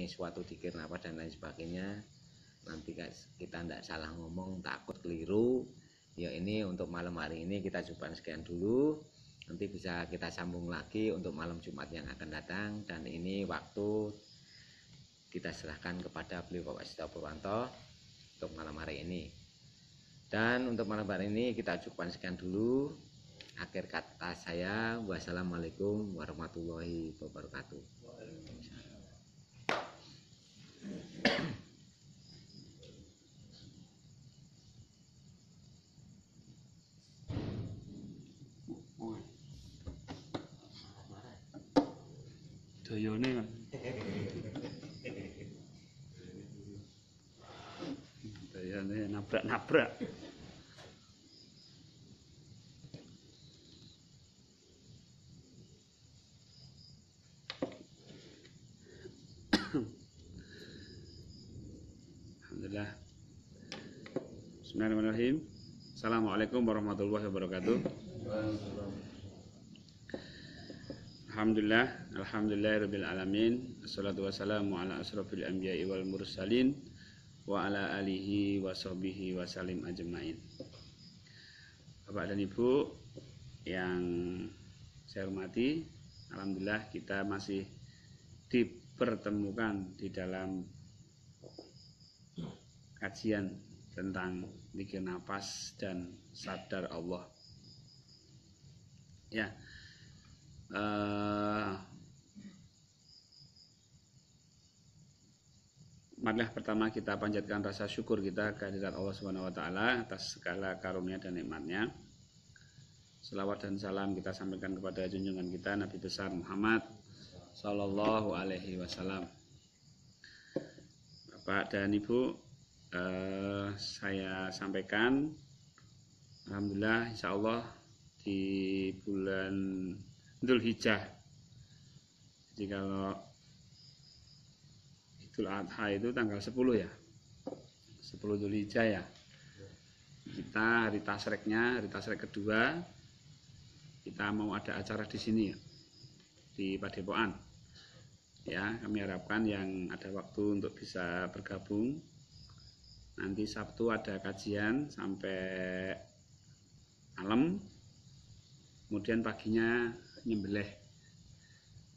ini suatu dzikir apa dan lain sebagainya. Nanti kita tidak salah ngomong, takut keliru. Ya ini untuk malam hari ini kita coba sekian dulu. Nanti bisa kita sambung lagi untuk malam Jumat yang akan datang. Dan ini waktu kita serahkan kepada beliau Bapak Sito Purwanto untuk malam hari ini. Dan untuk malam hari ini kita cukupkan sekian dulu. Akhir kata saya, wassalamualaikum warahmatullahi wabarakatuh. Doyone kan. Doyone nabrak-nabrak. Alhamdulillah. Bismillahirrahmanirrahim. Assalamualaikum warahmatullahi wabarakatuh. Alhamdulillah, alhamdulillahirabbil alamin. Wassalatu wassalamu ala asrofil anbiya'i wal mursalin wa ala alihi wa sahbihi wa salim ajmain. Bapak dan Ibu yang saya hormati, alhamdulillah kita masih dipertemukan di dalam kajian tentang zikir nafas dan sadar Allah. Ya. Marilah pertama kita panjatkan rasa syukur kita kehadirat Allah Subhanahu wa taala atas segala karunia dan nikmatnya. Selawat dan salam kita sampaikan kepada junjungan kita Nabi besar Muhammad sallallahu alaihi wasallam. Bapak dan Ibu, saya sampaikan alhamdulillah insyaallah di bulan Dzulhijjah. Jadi kalau Idul Adha itu tanggal 10 ya. 10 Dzulhijjah ya. Kita hari tasreknya, hari tasrek kedua, kita mau ada acara di sini ya. Di Padepokan. Ya, kami harapkan yang ada waktu untuk bisa bergabung. Nanti Sabtu ada kajian sampai malam. Kemudian paginya nyembelih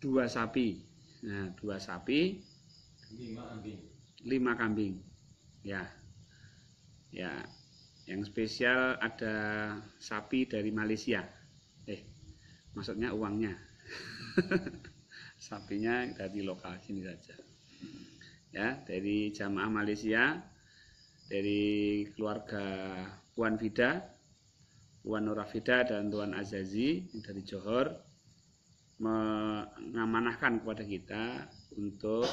2 sapi. Nah, 2 sapi, 5 kambing. Ya. Ya. Yang spesial ada sapi dari Malaysia. Maksudnya uangnya. Sapinya dari lokal sini saja. Ya, dari jamaah Malaysia, dari keluarga Puan Vida, Puan Nurafida dan Tuan Azazi dari Johor mengamanahkan kepada kita untuk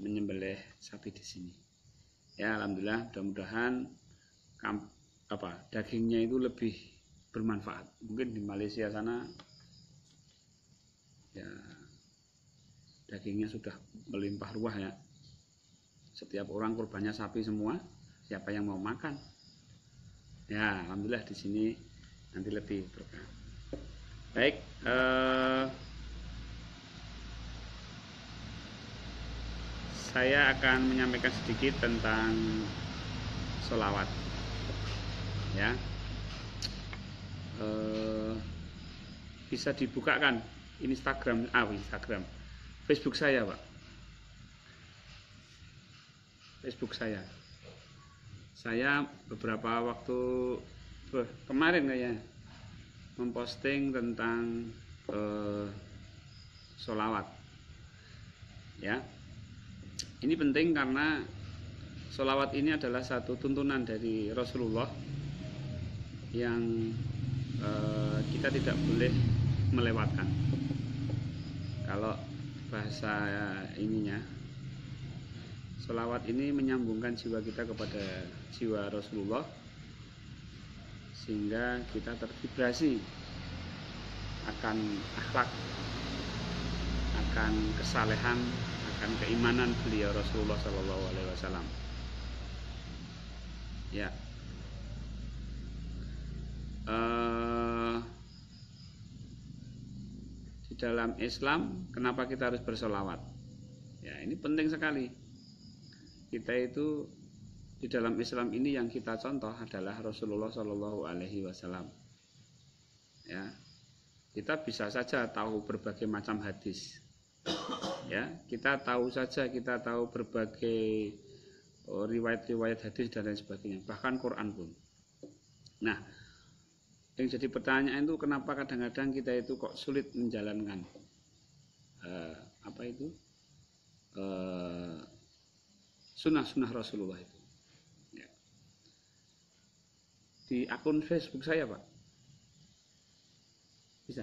menyembelih sapi di sini. Ya, alhamdulillah, mudah-mudahan dagingnya itu lebih bermanfaat. Mungkin di Malaysia sana ya dagingnya sudah melimpah ruah ya. Setiap orang kurbannya sapi semua. Siapa yang mau makan? Ya, alhamdulillah di sini nanti lebih berkah. Baik, saya akan menyampaikan sedikit tentang sholawat. Ya, bisa dibukakan Instagram, Facebook saya, Pak. Facebook saya. Saya beberapa waktu kemarin kayaknya memposting tentang sholawat. Ya, ini penting karena sholawat ini adalah satu tuntunan dari Rasulullah yang kita tidak boleh melewatkan. Kalau bahasa ininya, sholawat ini menyambungkan jiwa kita kepada jiwa Rasulullah sehingga kita tervibrasi akan akhlak, akan kesalehan, akan keimanan beliau Rasulullah Shallallahu Alaihi Wasallam. Ya, di dalam Islam kenapa kita harus bersolawat? Ya, ini penting sekali. Kita itu di dalam Islam ini yang kita contoh adalah Rasulullah Shallallahu Alaihi Wasallam. Ya, kita bisa saja tahu berbagai macam hadis. Ya, kita tahu berbagai riwayat-riwayat hadis dan lain sebagainya, bahkan Quran pun. Nah, yang jadi pertanyaan itu kenapa kadang-kadang kita itu kok sulit menjalankan sunnah-sunnah Rasulullah itu. Ya. Di akun Facebook saya, Pak, bisa?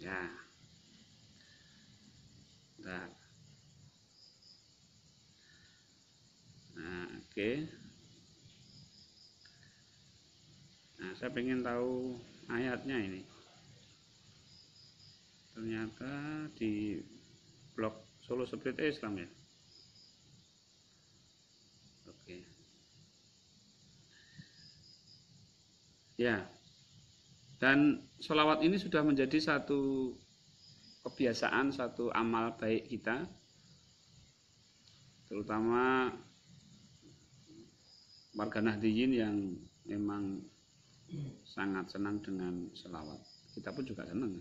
Ya. Nah, oke. Nah, saya pengen tahu ayatnya ini. Ternyata di blog Solo Spirit Islam ya. Oke. Ya. Dan sholawat ini sudah menjadi satu kebiasaan, satu amal baik kita. Terutama warga Nahdliyin yang memang sangat senang dengan sholawat. Kita pun juga senang.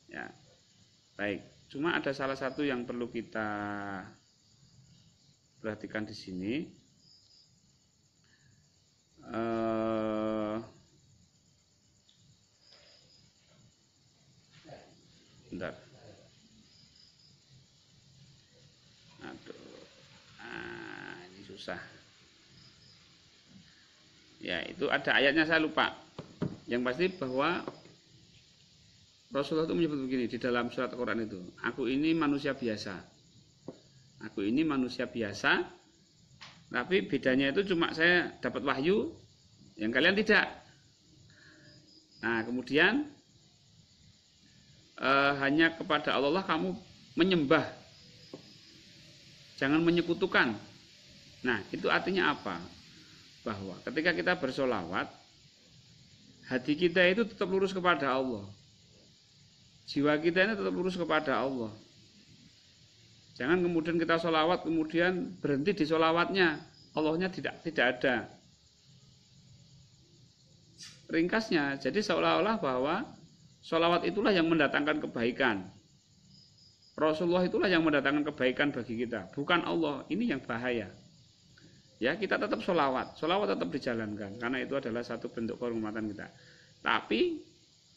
Ya, baik. Cuma ada salah satu yang perlu kita perhatikan di sini. Bentar. Aduh, ini susah. Ya, itu ada ayatnya saya lupa. Yang pasti bahwa Rasulullah itu menyebut begini di dalam surat Al-Quran itu. Aku ini manusia biasa. Aku ini manusia biasa. Tapi bedanya itu cuma saya dapat wahyu, yang kalian tidak. Nah, kemudian hanya kepada Allah kamu menyembah. Jangan menyekutukan. Nah, itu artinya apa? Bahwa ketika kita bersolawat, hati kita itu tetap lurus kepada Allah. Jiwa kita ini tetap lurus kepada Allah. Jangan kemudian kita sholawat, kemudian berhenti di sholawatnya. Allahnya tidak ada. Ringkasnya, jadi seolah-olah bahwa sholawat itulah yang mendatangkan kebaikan. Rasulullah itulah yang mendatangkan kebaikan bagi kita, bukan Allah. Ini yang bahaya. Ya, kita tetap sholawat tetap dijalankan, karena itu adalah satu bentuk kehormatan kita. Tapi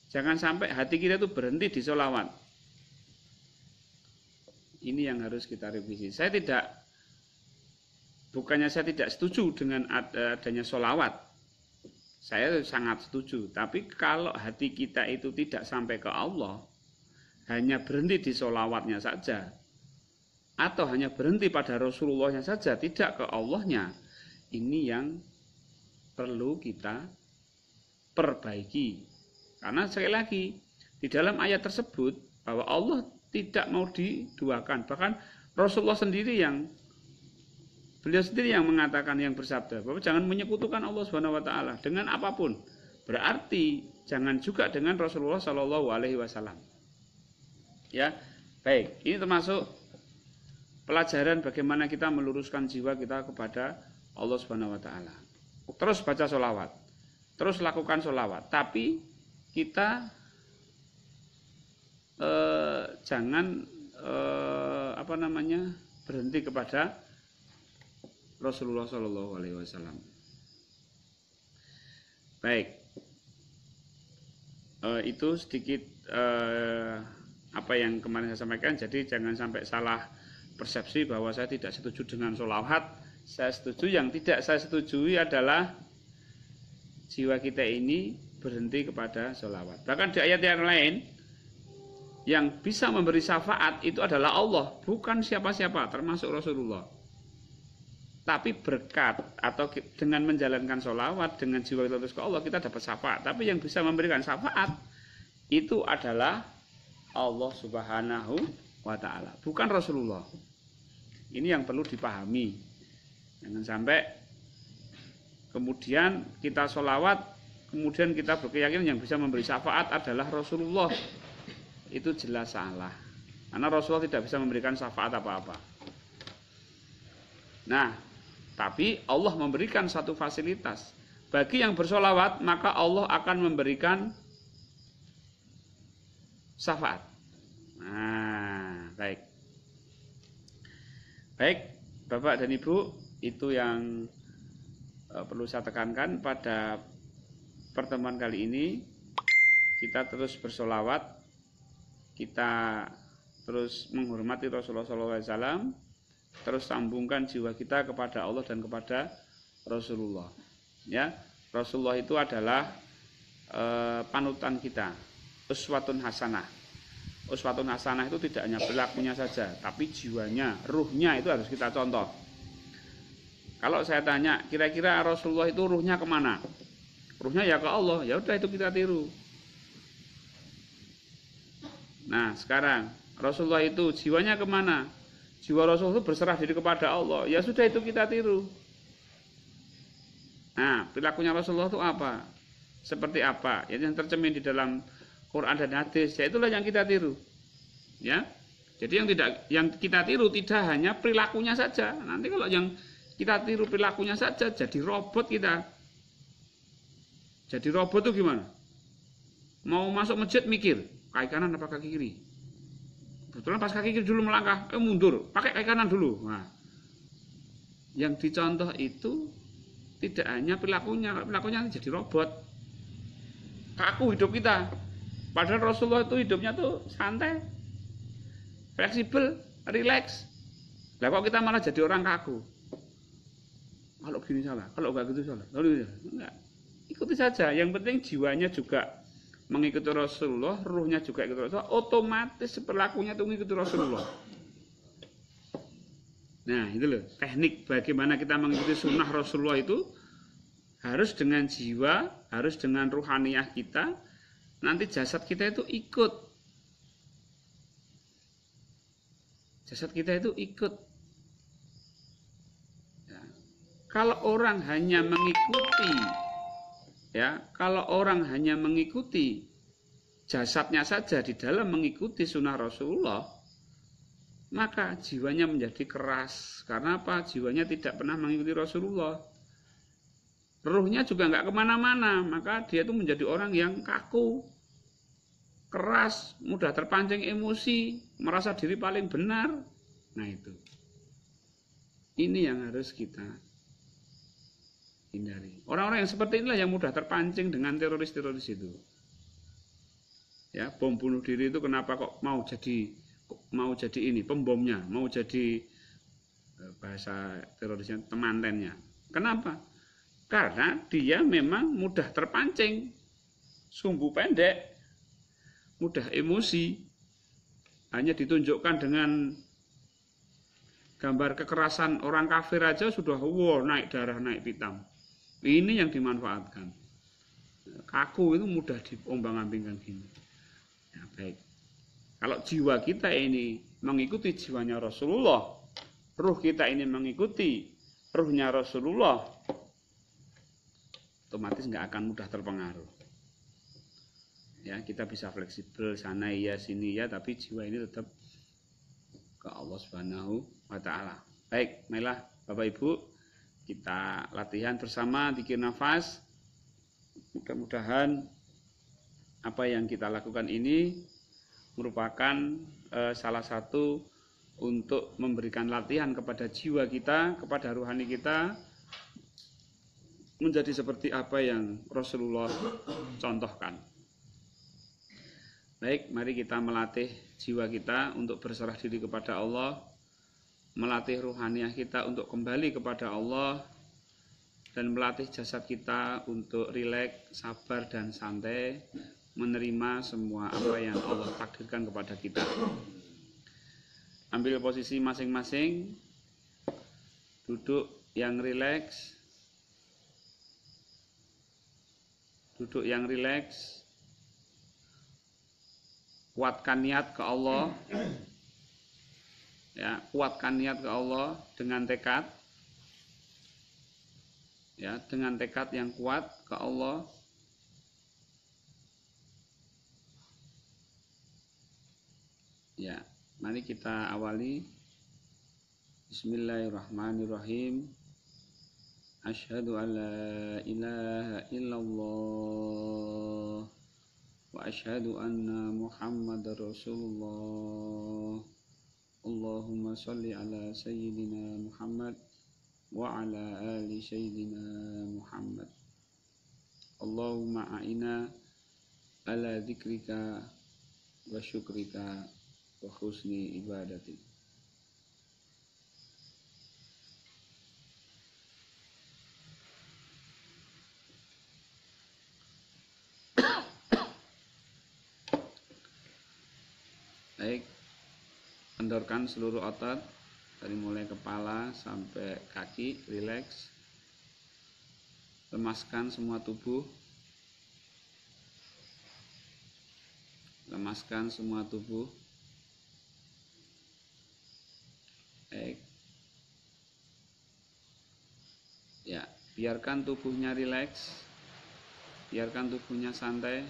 jangan sampai hati kita itu berhenti di sholawat. Ini yang harus kita revisi. Bukannya saya tidak setuju dengan adanya sholawat. Saya sangat setuju. Tapi kalau hati kita itu tidak sampai ke Allah, hanya berhenti di sholawatnya saja, atau hanya berhenti pada Rasulullahnya saja, tidak ke Allahnya, ini yang perlu kita perbaiki. Karena sekali lagi, di dalam ayat tersebut bahwa Allah tidak mau diduakan. Bahkan Rasulullah sendiri beliau sendiri yang mengatakan, yang bersabda bahwa jangan menyekutukan Allah Subhanahu wa taala dengan apapun. Berarti jangan juga dengan Rasulullah Shallallahu alaihi wasallam. Ya, baik. Ini termasuk pelajaran bagaimana kita meluruskan jiwa kita kepada Allah Subhanahu wa taala. Terus baca sholawat, terus lakukan sholawat, tapi kita jangan berhenti kepada Rasulullah Shallallahu alaihi wasallam. Baik. Itu sedikit apa yang kemarin saya sampaikan. Jadi jangan sampai salah persepsi bahwa saya tidak setuju dengan sholawat. Saya setuju. Yang tidak saya setujui adalah jiwa kita ini berhenti kepada sholawat. Bahkan di ayat yang lain, yang bisa memberi syafaat itu adalah Allah, bukan siapa-siapa, termasuk Rasulullah. Tapi berkat atau dengan menjalankan sholawat, dengan jiwa kita terus ke Allah, kita dapat syafaat. Tapi yang bisa memberikan syafaat itu adalah Allah Subhanahu wa ta'ala, bukan Rasulullah. Ini yang perlu dipahami. Jangan sampai kemudian kita sholawat, kemudian kita berkeyakinan yang bisa memberi syafaat adalah Rasulullah. itu jelas salah. Karena Rasulullah tidak bisa memberikan syafaat apa-apa. Nah, tapi Allah memberikan satu fasilitas. Bagi yang bersolawat, maka Allah akan memberikan syafaat. Nah, baik. Baik, Bapak dan Ibu, itu yang perlu saya tekankan pada pertemuan kali ini. Kita terus bersolawat, kita terus menghormati Rasulullah SAW, terus sambungkan jiwa kita kepada Allah dan kepada Rasulullah. Ya, Rasulullah itu adalah panutan kita, uswatun hasanah. Uswatun hasanah itu tidak hanya perilakunya saja, tapi jiwanya, ruhnya itu harus kita contoh. Kalau saya tanya, kira-kira Rasulullah itu ruhnya kemana? Ruhnya ya ke Allah, ya udah itu kita tiru. Nah, sekarang Rasulullah itu jiwanya kemana? Jiwa Rasul itu berserah diri kepada Allah. Ya sudah itu kita tiru. Nah, perilakunya Rasulullah itu apa? Seperti apa? Yang tercermin di dalam Quran dan hadis. Ya itulah yang kita tiru. Ya. Jadi yang kita tiru tidak hanya perilakunya saja. Nanti kalau yang kita tiru perilakunya saja jadi robot kita. Jadi robot itu gimana? Mau masuk masjid mikir, kaki kanan apa kaki kiri? Kebetulan pas kaki kiri dulu melangkah, mundur, pakai kaki kanan dulu. Nah, yang dicontoh itu tidak hanya perilakunya jadi robot. Kaku hidup kita. Padahal Rasulullah itu hidupnya tuh santai, fleksibel, rileks. Lah kok kita malah jadi orang kaku? Kalau gini salah, kalau enggak gitu salah. Enggak. Ikuti saja. Yang penting jiwanya juga mengikuti Rasulullah, ruhnya juga ikut Rasulullah, otomatis perilakunya itu mengikuti Rasulullah. Nah, itu loh, teknik bagaimana kita mengikuti sunnah Rasulullah itu harus dengan jiwa, harus dengan ruhaniyah kita, nanti jasad kita itu ikut. Jasad kita itu ikut. Ya. Kalau orang hanya mengikuti, ya, kalau orang hanya mengikuti jasadnya saja di dalam mengikuti sunnah Rasulullah, maka jiwanya menjadi keras. Karena apa? Jiwanya tidak pernah mengikuti Rasulullah. Ruhnya juga nggak kemana-mana, maka dia itu menjadi orang yang kaku, keras, mudah terpancing emosi, merasa diri paling benar. Nah itu. Ini yang harus kita hindari. Orang-orang yang seperti inilah yang mudah terpancing dengan teroris-teroris itu. Ya, bom bunuh diri itu kenapa kok mau jadi ini pembomnya, mau jadi bahasa terorisnya temantennya. Kenapa? Karena dia memang mudah terpancing, sumbu pendek, mudah emosi, hanya ditunjukkan dengan gambar kekerasan orang kafir aja sudah naik darah, naik pitam. Ini yang dimanfaatkan. Kaku itu mudah diombang-ambingkan gini. Ya, baik. Kalau jiwa kita ini mengikuti jiwanya Rasulullah, ruh kita ini mengikuti ruhnya Rasulullah, otomatis nggak akan mudah terpengaruh. Ya, kita bisa fleksibel sana ya sini ya, tapi jiwa ini tetap ke Allah Subhanahu wa taala. Baik, marilah Bapak Ibu, kita latihan bersama zikir nafas. Mudah-mudahan apa yang kita lakukan ini merupakan salah satu untuk memberikan latihan kepada jiwa kita, kepada ruhani kita, menjadi seperti apa yang Rasulullah contohkan. Baik, mari kita melatih jiwa kita untuk berserah diri kepada Allah, melatih ruhaniah kita untuk kembali kepada Allah, dan melatih jasad kita untuk rileks, sabar dan santai, menerima semua apa yang Allah takdirkan kepada kita. Ambil posisi masing-masing, duduk yang rileks, kuatkan niat ke Allah, ya, kuatkan niat ke Allah dengan tekad, ya, dengan tekad yang kuat ke Allah. Ya, mari kita awali. Bismillahirrahmanirrahim. Asyhadu an la ilaha illallah wa asyhadu anna Muhammadar Rasulullah. Allahumma shalli ala sayyidina Muhammad wa ala ali sayyidina Muhammad. Allahumma a'ina ala dzikrika wa syukrika wa husni ibadatik. Baik, kendorkan seluruh otot dari mulai kepala sampai kaki, rileks. Lemaskan semua tubuh. Lemaskan semua tubuh. Baik. Ya, biarkan tubuhnya rileks. Biarkan tubuhnya santai.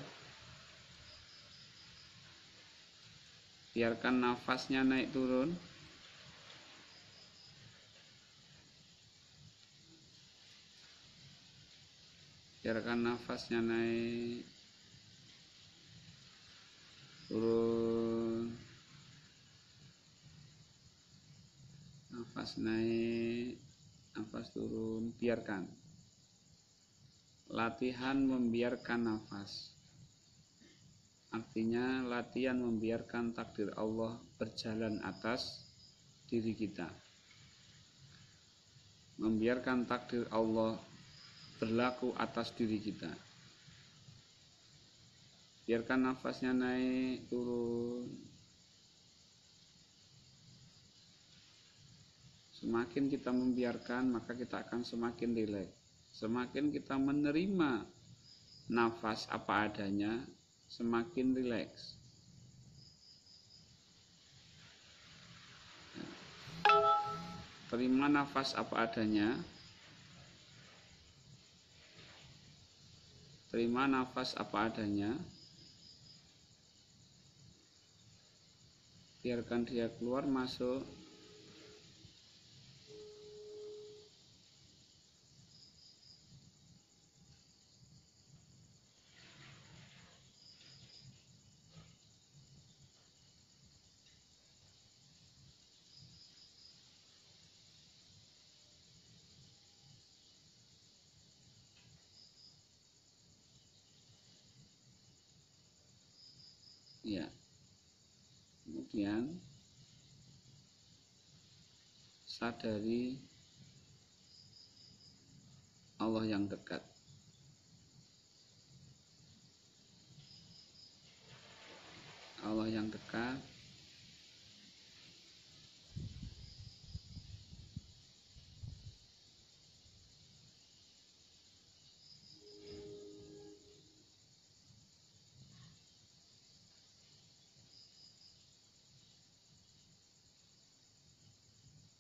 Biarkan nafasnya naik turun. Biarkan nafasnya naik turun. Nafas naik, nafas turun. Biarkan. Latihan membiarkan nafas. Artinya latihan membiarkan takdir Allah berjalan atas diri kita. Membiarkan takdir Allah berlaku atas diri kita. Biarkan nafasnya naik turun. Semakin kita membiarkan, maka kita akan semakin rileks. Semakin kita menerima nafas apa adanya, semakin rileks. Terima nafas apa adanya. Terima nafas apa adanya. Biarkan dia keluar masuk. Ya. Kemudian sadari Allah yang dekat. Allah yang dekat.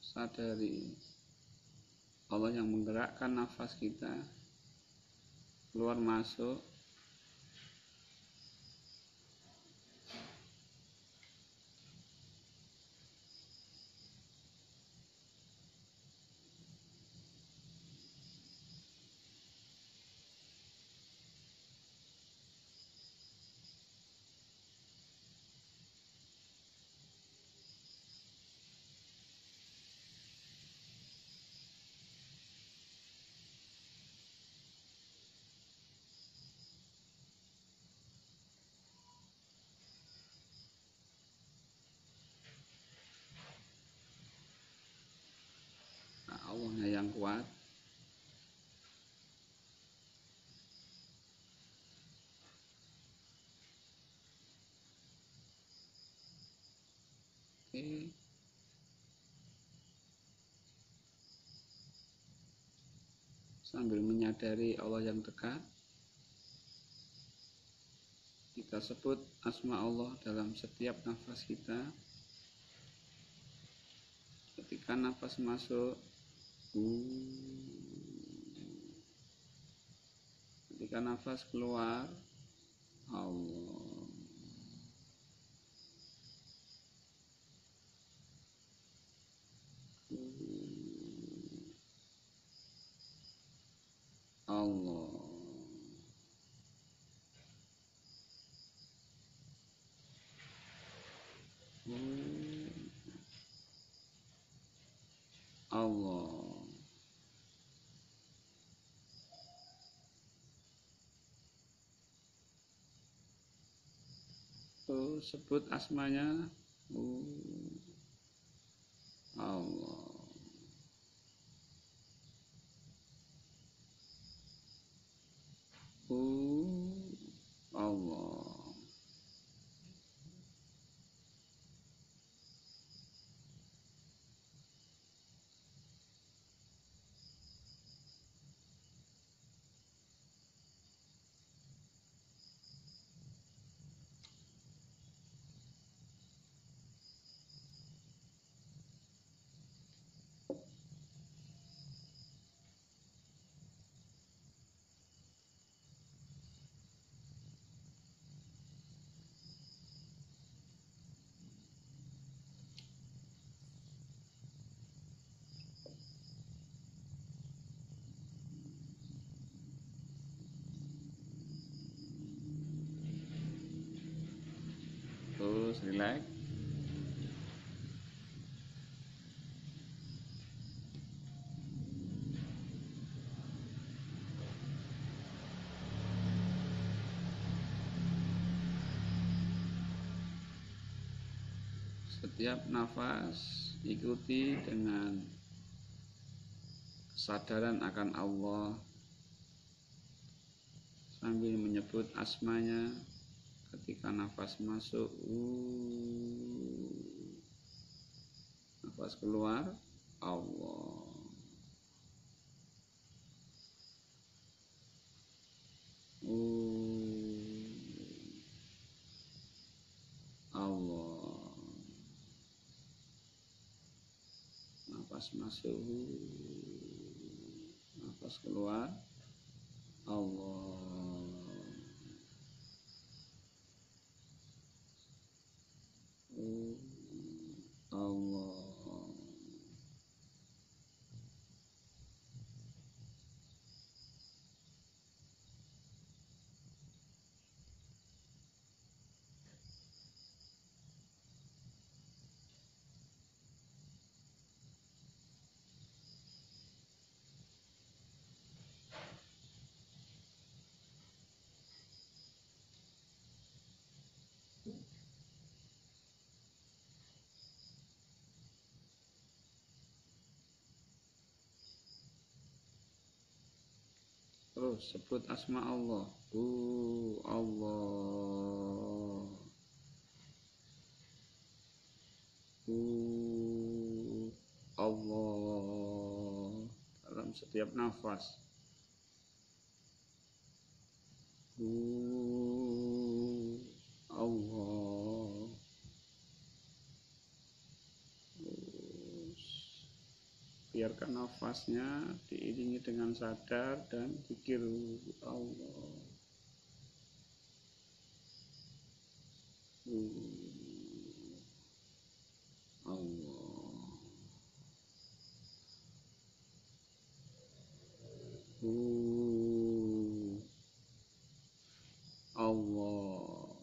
Sadari Allah yang menggerakkan nafas kita keluar masuk. Nah, Allahnya yang kuat. Oke. Sambil menyadari Allah yang dekat, kita sebut asma Allah dalam setiap nafas kita. Ketika nafas masuk, ketika nafas keluar, Allah. Allah. Sebut asmanya. Allah. Allah. Terus relax. Setiap nafas ikuti dengan kesadaran akan Allah sambil menyebut asmanya. Ketika nafas masuk, nafas keluar, Allah. Allah. Nafas masuk, nafas keluar, Allah. Allah. Terus sebut asma Allah. Allah. Allah dalam setiap nafas. Allah. Biarkan nafasnya diiringi dengan sadar dan zikir Allah. Allah. Allah.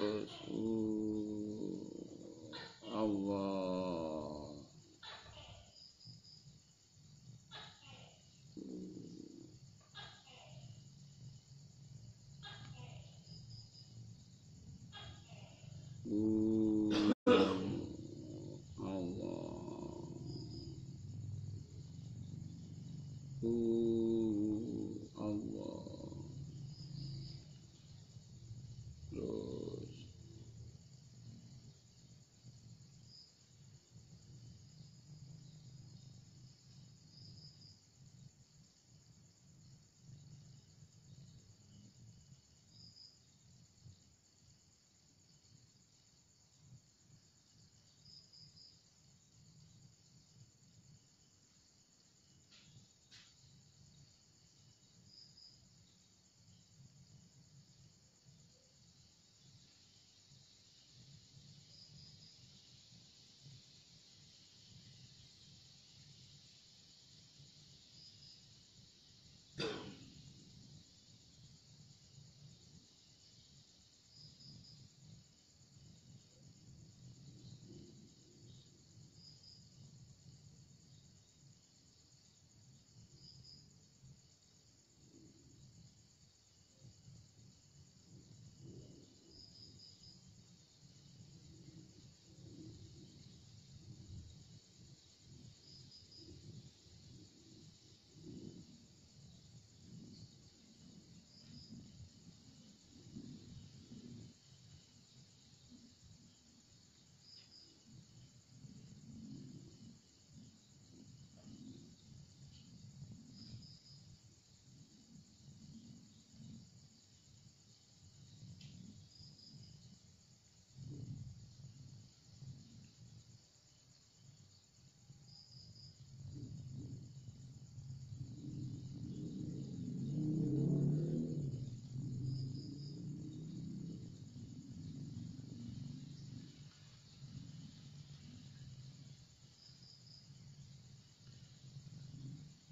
Terus Allah. Allah. Terus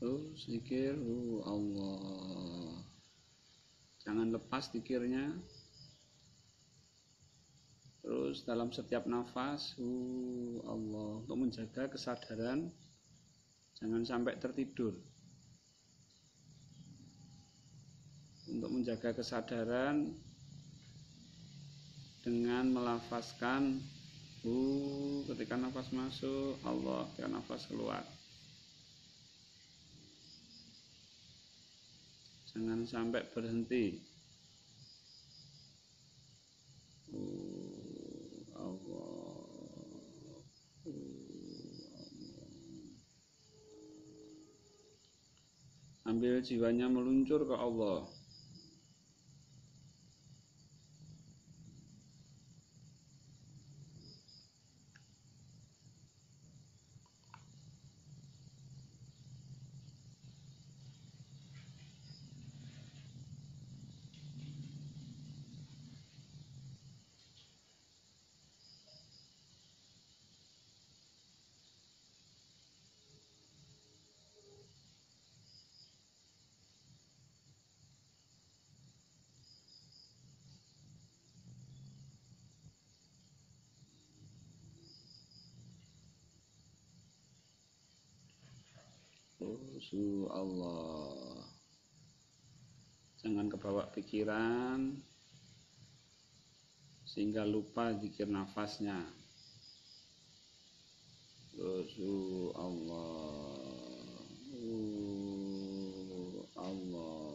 Terus zikir Allah. Jangan lepas zikirnya. Terus dalam setiap nafas Allah, untuk menjaga kesadaran jangan sampai tertidur. Untuk menjaga kesadaran dengan melafazkan ketika nafas masuk, Allah ketika nafas keluar. Jangan sampai berhenti. Allah. Ambil jiwanya meluncur ke Allah. Allah. Jangan kebawa pikiran sehingga lupa zikir nafasnya. Allah. Allah. Allah.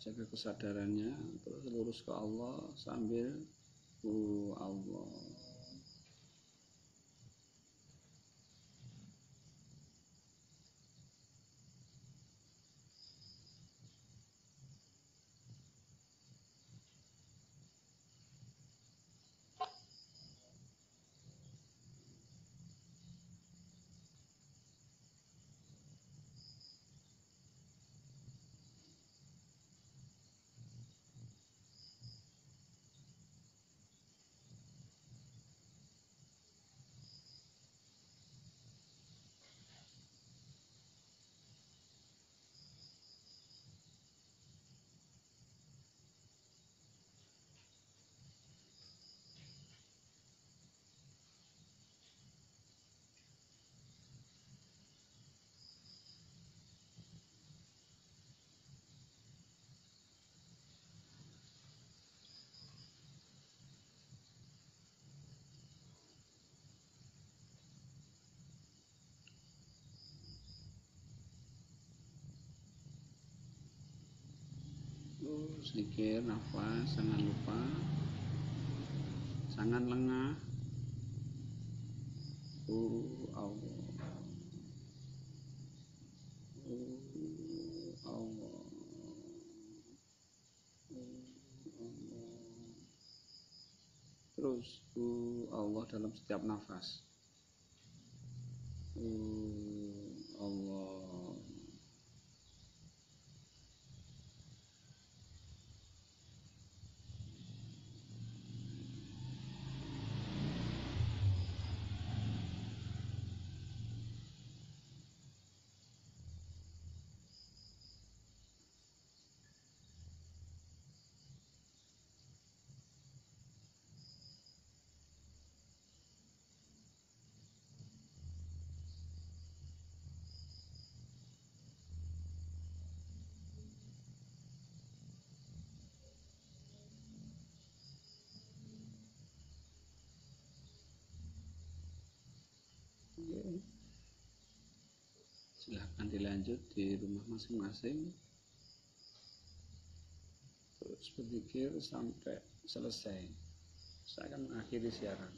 Jaga kesadarannya, terus lurus ke Allah sambil Allah. Zikir nafas, jangan lupa, jangan lengah. Allah. Allah. Terus Allah dalam setiap nafas. Allah. Nanti lanjut di rumah masing-masing, terus berzikir sampai selesai. Saya akan mengakhiri siaran.